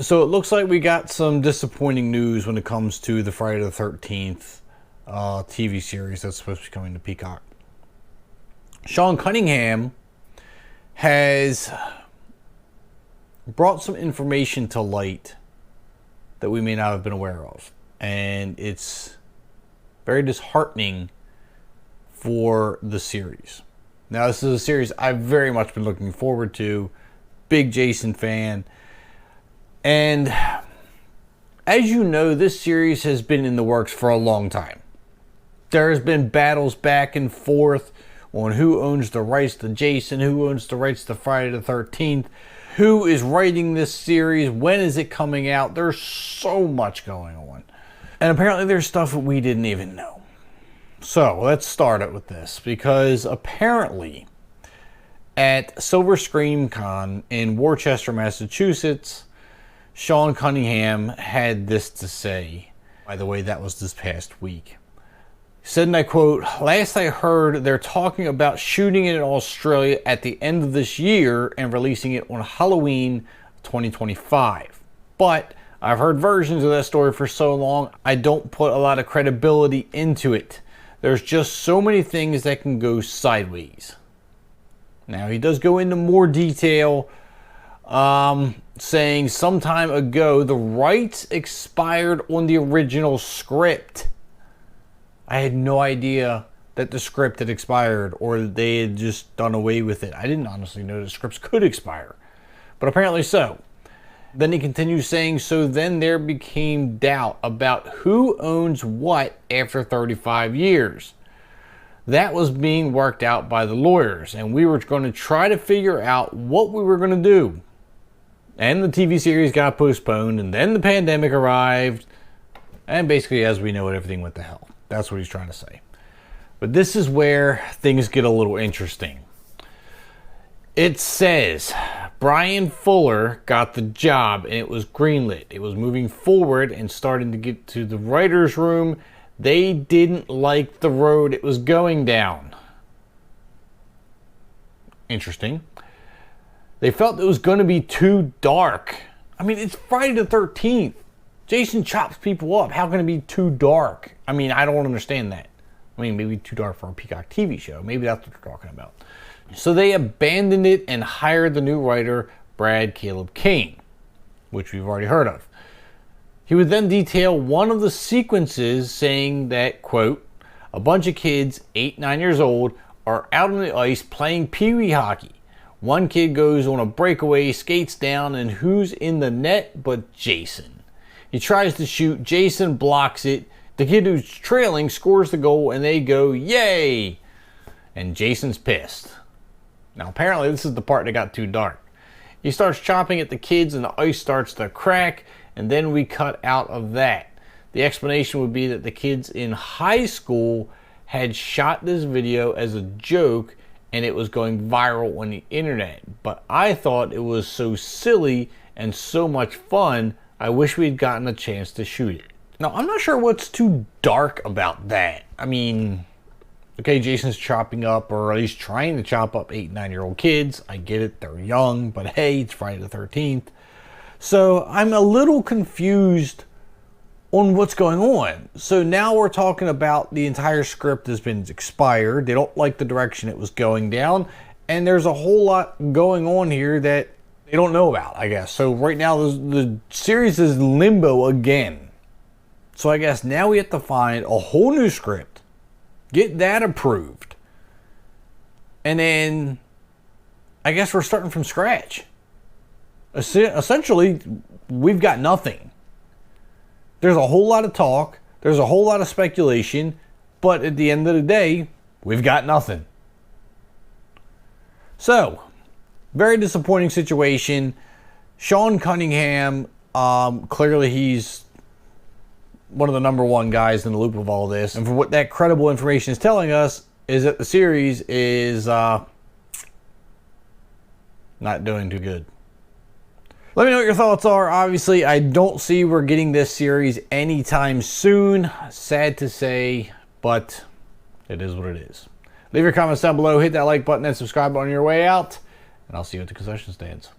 So it looks like we got some disappointing news when it comes to the Friday the 13th TV series that's supposed to be coming to Peacock. Cunningham has brought some information to light that we may not have been aware of. And it's very disheartening for the series. Now, this is a series I've very much been looking forward to. Big Jason fan. And as you know, this series has been in the works for a long time. There's been battles back and forth on who owns the rights to Jason, who owns the rights to Friday the 13th, who is writing this series, when is it coming out. There's so much going on. And apparently there's stuff that we didn't even know. So let's start it with this, because apparently at Silver Scream Con in Worcester, Massachusetts, Cunningham had this to say. By the way, that was this past week. He said, and I quote, "Last I heard, they're talking about shooting it in Australia at the end of this year and releasing it on Halloween 2025. But I've heard versions of that story for so long, I don't put a lot of credibility into it. There's just so many things that can go sideways." Now, he does go into more detail, saying some time ago the rights expired on the original script. I had no idea that the script had expired or that they had just done away with it. I didn't honestly know that scripts could expire, but apparently so. Then he continues saying, so then there became doubt about who owns what after 35 years. That was being worked out by the lawyers, and we were going to try to figure out what we were going to do. And the TV series got postponed, and then the pandemic arrived, and basically, as we know it, everything went to hell. That's what he's trying to say. But this is where things get a little interesting. It says Brian Fuller got the job and it was greenlit. It was moving forward and starting to get to the writer's room. They didn't like the road it was going down. Interesting. They felt it was going to be too dark. I mean, it's Friday the 13th. Jason chops people up. How can it be too dark? I mean, I don't understand that. I mean, maybe too dark for a Peacock TV show. Maybe that's what they're talking about. So they abandoned it and hired the new writer, Brad Caleb Kane, which we've already heard of. He would then detail one of the sequences saying that, quote, a bunch of kids, 8, 9 years old, are out on the ice playing pee-wee hockey. One kid goes on a breakaway, skates down, and who's in the net but Jason? He tries to shoot, Jason blocks it, the kid who's trailing scores the goal, and they go, yay! And Jason's pissed. Now apparently this is the part that got too dark. He starts chopping at the kids and the ice starts to crack, and then we cut out of that. The explanation would be that the kids in high school had shot this video as a joke and it was going viral on the internet. But I thought it was so silly and so much fun, I wish we'd gotten a chance to shoot it. Now, I'm not sure what's too dark about that. I mean, okay, Jason's chopping up, or at least trying to chop up 8, 9-year-old kids. I get it, they're young, but hey, it's Friday the 13th. So I'm a little confused on what's going on. So now we're talking about the entire script has been expired. They don't like the direction it was going down. And there's a whole lot going on here that they don't know about, I guess. So right now the series is in limbo again. So I guess now we have to find a whole new script, get that approved, and then I guess we're starting from scratch. Essentially, we've got nothing. There's a whole lot of talk, there's a whole lot of speculation, but at the end of the day, we've got nothing. So, very disappointing situation. Cunningham, clearly he's one of the #1 guys in the loop of all this. And for what that credible information is telling us is that the series is not doing too good. Let me know what your thoughts are. Obviously, I don't see we're getting this series anytime soon. Sad to say, but it is what it is. Leave your comments down below, hit that like button and subscribe on your way out, and I'll see you at the concession stands.